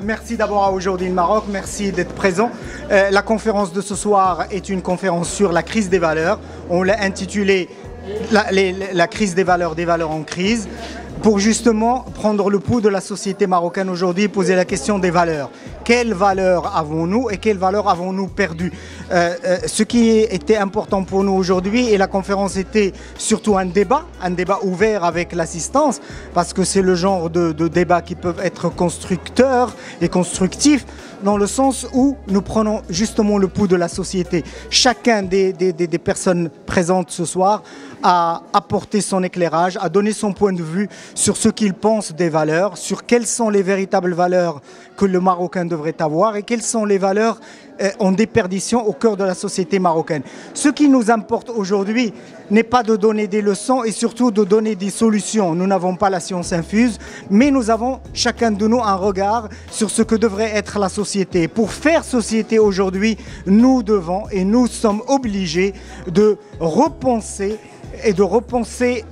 Merci d'abord à Aujourd'hui le Maroc, merci d'être présent. La conférence de ce soir est une conférence sur la crise des valeurs. On l'a intitulée la crise des valeurs en crise, pour justement prendre le pouls de la société marocaine aujourd'hui et poser la question des valeurs. Quelles valeurs avons-nous et quelles valeurs avons-nous perdues? Ce qui était important pour nous aujourd'hui, et la conférence était surtout un débat ouvert avec l'assistance, parce que c'est le genre de débats qui peuvent être constructeurs et constructifs, dans le sens où nous prenons justement le pouls de la société. Chacun des personnes présentes ce soir a apporté son éclairage, a donné son point de vue sur ce qu'il pense des valeurs, sur quelles sont les véritables valeurs que le Marocain devrait avoir et quelles sont les valeurs en déperdition au cœur de la société marocaine. Ce qui nous importe aujourd'hui n'est pas de donner des leçons et surtout de donner des solutions. Nous n'avons pas la science infuse, mais nous avons chacun de nous un regard sur ce que devrait être la société. Pour faire société aujourd'hui, nous devons et nous sommes obligés de repenser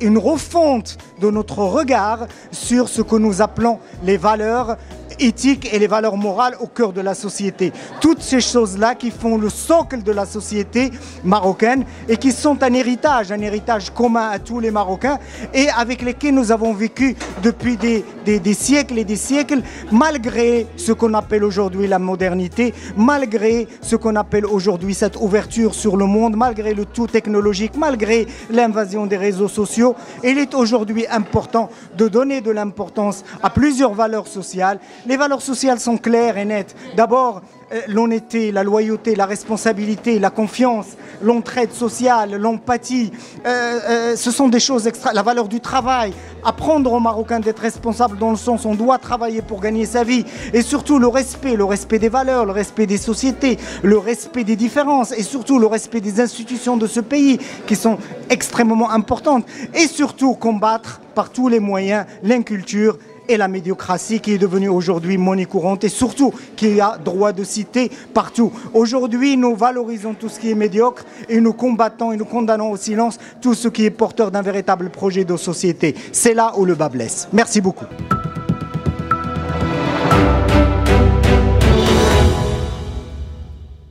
une refonte de notre regard sur ce que nous appelons les valeurs éthiques et les valeurs morales au cœur de la société. Toutes ces choses-là qui font le socle de la société marocaine et qui sont un héritage commun à tous les Marocains et avec lesquels nous avons vécu depuis des siècles et des siècles, malgré ce qu'on appelle aujourd'hui la modernité, malgré ce qu'on appelle aujourd'hui cette ouverture sur le monde, malgré le tout technologique, malgré l'invasion des réseaux sociaux. Il est aujourd'hui important de donner de l'importance à plusieurs valeurs sociales. Les valeurs sociales sont claires et nettes. D'abord, l'honnêteté, la loyauté, la responsabilité, la confiance, l'entraide sociale, l'empathie. Ce sont des choses extra. La valeur du travail. Apprendre aux Marocains d'être responsables dans le sens où on doit travailler pour gagner sa vie. Et surtout le respect des valeurs, le respect des sociétés, le respect des différences et surtout le respect des institutions de ce pays qui sont extrêmement importantes. Et surtout combattre par tous les moyens l'inculture et la médiocratie qui est devenue aujourd'hui monnaie courante et surtout qui a droit de citer partout. Aujourd'hui, nous valorisons tout ce qui est médiocre et nous combattons et nous condamnons au silence tout ce qui est porteur d'un véritable projet de société. C'est là où le bas blesse. Merci beaucoup.